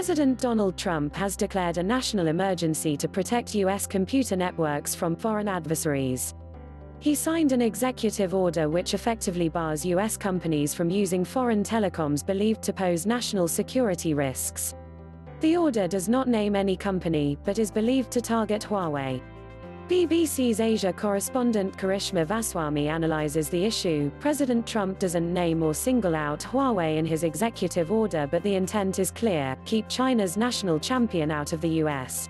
President Donald Trump has declared a national emergency to protect U.S. computer networks from foreign adversaries. He signed an executive order which effectively bars U.S. companies from using foreign telecoms believed to pose national security risks. The order does not name any company, but is believed to target Huawei. BBC's Asia Correspondent Karishma Vaswami analyzes the issue. President Trump doesn't name or single out Huawei in his executive order, but the intent is clear: keep China's national champion out of the US.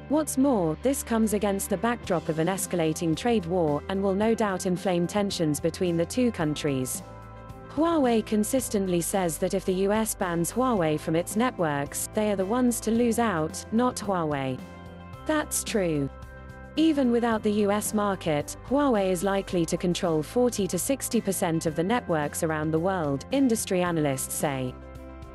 What's more, this comes against the backdrop of an escalating trade war, and will no doubt inflame tensions between the two countries. Huawei consistently says that if the US bans Huawei from its networks, they are the ones to lose out, not Huawei. That's true. Even without the US market, Huawei is likely to control 40 to 60% of the networks around the world, industry analysts say.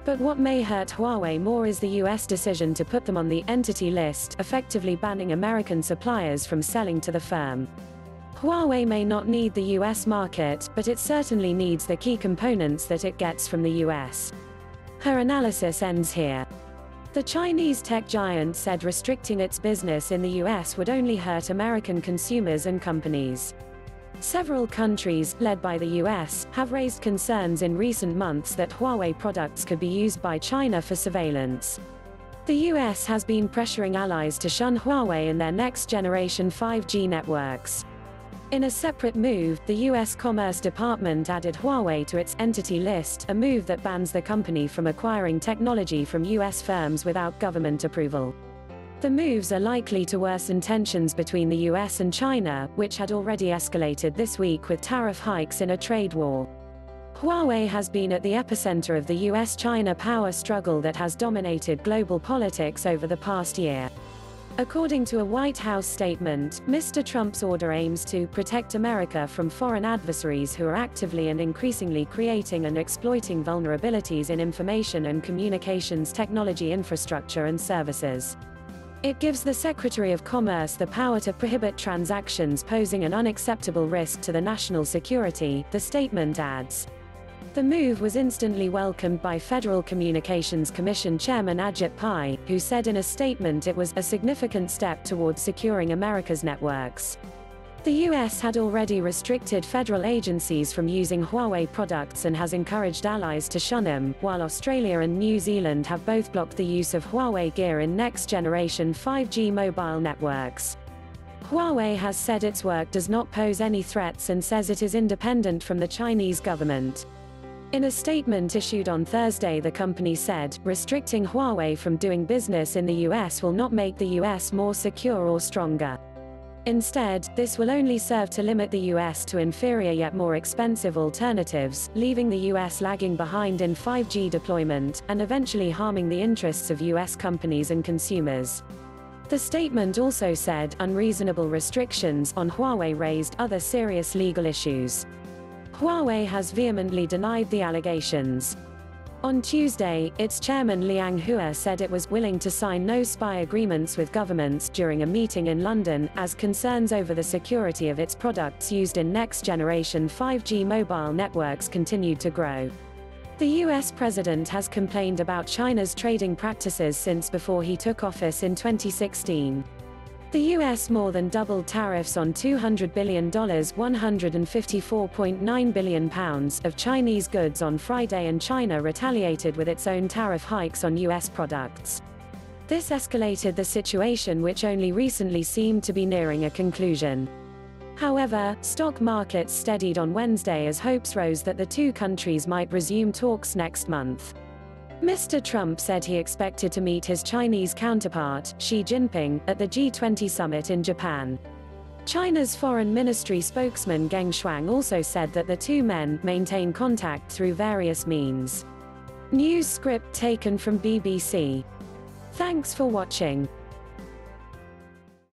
But what may hurt Huawei more is the US decision to put them on the Entity List, effectively banning American suppliers from selling to the firm. Huawei may not need the US market, but it certainly needs the key components that it gets from the US. Her analysis ends here. The Chinese tech giant said restricting its business in the US would only hurt American consumers and companies. Several countries, led by the US, have raised concerns in recent months that Huawei products could be used by China for surveillance. The US has been pressuring allies to shun Huawei in their next-generation 5G networks. In a separate move, the U.S. Commerce Department added Huawei to its Entity List, a move that bans the company from acquiring technology from U.S. firms without government approval. The moves are likely to worsen tensions between the U.S. and China, which had already escalated this week with tariff hikes in a trade war. Huawei has been at the epicenter of the U.S.-China power struggle that has dominated global politics over the past year. According to a White House statement, Mr. Trump's order aims to protect America from foreign adversaries who are actively and increasingly creating and exploiting vulnerabilities in information and communications technology infrastructure and services. It gives the Secretary of Commerce the power to prohibit transactions posing an unacceptable risk to the national security, the statement adds. The move was instantly welcomed by Federal Communications Commission Chairman Ajit Pai, who said in a statement it was a significant step towards securing America's networks. The U.S. had already restricted federal agencies from using Huawei products and has encouraged allies to shun them, while Australia and New Zealand have both blocked the use of Huawei gear in next-generation 5G mobile networks. Huawei has said its work does not pose any threats and says it is independent from the Chinese government. In a statement issued on Thursday, the company said, restricting Huawei from doing business in the US will not make the US more secure or stronger. Instead, this will only serve to limit the US to inferior yet more expensive alternatives, leaving the US lagging behind in 5G deployment, and eventually harming the interests of US companies and consumers. The statement also said, unreasonable restrictions on Huawei raised other serious legal issues. Huawei has vehemently denied the allegations. On Tuesday, its chairman Liang Hua said it was willing to sign no spy agreements with governments during a meeting in London, as concerns over the security of its products used in next-generation 5G mobile networks continued to grow. The US president has complained about China's trading practices since before he took office in 2016. The US more than doubled tariffs on $200 billion £154.9 billion of Chinese goods on Friday, and China retaliated with its own tariff hikes on US products. This escalated the situation, which only recently seemed to be nearing a conclusion. However, stock markets steadied on Wednesday as hopes rose that the two countries might resume talks next month. Mr. Trump said he expected to meet his Chinese counterpart, Xi Jinping, at the G20 summit in Japan. China's foreign ministry spokesman Geng Shuang also said that the two men maintain contact through various means. News script taken from BBC. Thanks for watching.